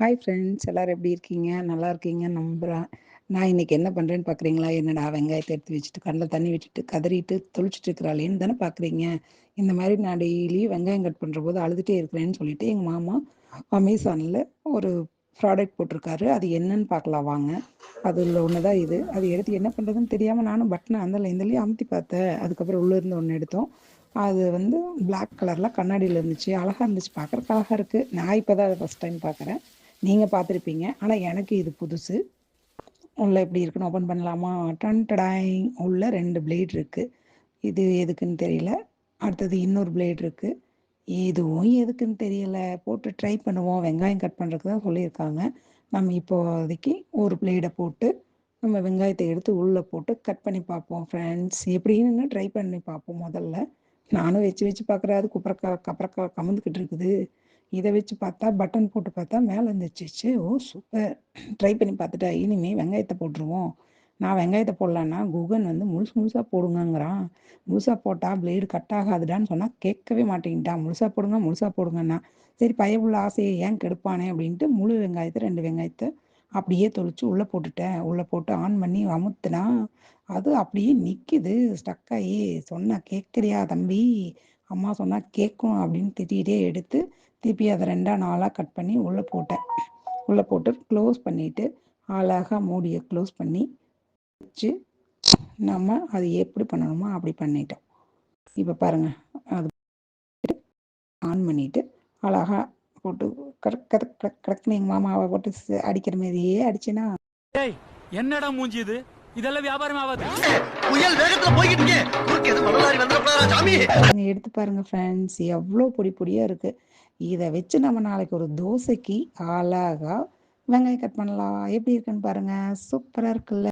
Hi friends, எல்லாரும் எப்படி இருக்கீங்க? நல்லா இருக்கீங்கன்னு நம்புறேன். நான் இன்னைக்கு என்ன பண்ணுறேன்னு பார்க்குறீங்களா? என்னடா வெங்காயத்தை எடுத்து வச்சுட்டு கண்ணில் தண்ணி விட்டுட்டு கதறிட்டு தொளிச்சிட்டு இருக்கிறாளேன்னு தானே பார்க்குறீங்க. இந்த மாதிரி நான் டெய்லி வெங்காயம் கட் பண்ணுற போது அழுதுகிட்டே இருக்கிறேன்னு சொல்லிட்டு எங்கள் மாமா அமேசானில் ஒரு ப்ராடக்ட் போட்டிருக்காரு. அது என்னன்னு பார்க்கலாம் வாங்க. அதில் ஒன்று தான் இது. அது எடுத்து என்ன பண்ணுறதுன்னு தெரியாமல் நானும் பட்டனை அந்த இந்தலையும் அமுத்தி பார்த்தேன். அதுக்கப்புறம் உள்ளே இருந்து ஒன்று எடுத்தோம். அது வந்து பிளாக் கலரில் கண்ணாடியில் இருந்துச்சு. அழகாக இருந்துச்சு, பார்க்குறக்கு அழகாக இருக்குது. நான் இப்போ தான் அதை ஃபஸ்ட் டைம் பார்க்குறேன். நீங்கள் பார்த்துருப்பீங்க, ஆனால் எனக்கு இது புதுசு. உள்ள எப்படி இருக்குன்னு ஓப்பன் பண்ணலாமா? டன் டடாய். உள்ள 2 பிளேட் இருக்குது. இது எதுக்குன்னு தெரியல. அடுத்தது இன்னொரு பிளேட் இருக்குது. இதுவும் எதுக்குன்னு தெரியல. போட்டு ட்ரை பண்ணுவோம். வெங்காயம் கட் பண்ணுறதுக்கு தான் சொல்லியிருக்காங்க. நம்ம இப்போதைக்கு ஒரு பிளேடை போட்டு நம்ம வெங்காயத்தை எடுத்து உள்ளே போட்டு கட் பண்ணி பார்ப்போம் ஃப்ரெண்ட்ஸ். எப்படின்னு ட்ரை பண்ணி பார்ப்போம் முதல்ல. நானும் வச்சு வச்சு பார்க்குறேன். அது கப்பறக்கா கமந்துக்கிட்டு இருக்குது. இதை வச்சு பார்த்தா பட்டன் போட்டு பார்த்தா மேலே இருந்துச்சு. ஓ சூப்பர்! ட்ரை பண்ணி பார்த்துட்டா. இனிமேல் வெங்காயத்தை போட்டுருவோம். நான் வெங்காயத்தை போடலான்னா குகன் வந்து முழுசாக போடுங்கங்கிறான். முழுசாக போட்டால் பிளேடு கட் ஆகாதுடான்னு சொன்னால் கேட்கவே மாட்டேங்கிட்டான். முழுசாக போடுங்கன்னா சரி, பயவுள்ள ஆசையை ஏன் கெடுப்பானே அப்படின்ட்டு முழு வெங்காயத்தை 2 வெங்காயத்தை அப்படியே தொளிச்சு உள்ளே போட்டுட்டேன். உள்ளே போட்டு ஆன் பண்ணி அமுத்துனா அது அப்படியே நிற்கிது ஸ்டக்காகி. சொன்னால் கேட்குறியா தம்பி? அம்மா சொன்னால் கேட்கும் அப்படின்னு திட்டிகிட்டே எடுத்து திருப்பி அதை 2 4 கட் பண்ணி உள்ளே போட்டேன். உள்ளே போட்டு க்ளோஸ் பண்ணிவிட்டு அழகாக மூடியை க்ளோஸ் பண்ணி வச்சு நம்ம அது எப்படி பண்ணணுமோ அப்படி பண்ணிட்டோம். இப்போ பாருங்கள், அது ஆன் பண்ணிவிட்டு அழகாக போட்டு கடக்குன்னு எங்கள் மாமாவை போட்டு அடிக்கிற மாதிரியே அடிச்சுன்னா என்னடா மூஞ்சி இது? இதெல்லாம் வியாபாரம் ஆகாது. புயல் வேகத்துல போய்கிட்டு இருக்கே. குறுக்கு எது மணலாரி வந்துடக்கூடாதா சாமி? எடுத்து பாருங்க ஃப்ரெண்ட்ஸ், எவ்வளோ பொடி பொடியாக இருக்குது. இதை வச்சு நம்ம நாளைக்கு ஒரு தோசைக்கு அழகாக வெங்காயம் கட் பண்ணலாம். எப்படி இருக்குன்னு பாருங்கள். சூப்பராக இருக்குல்ல?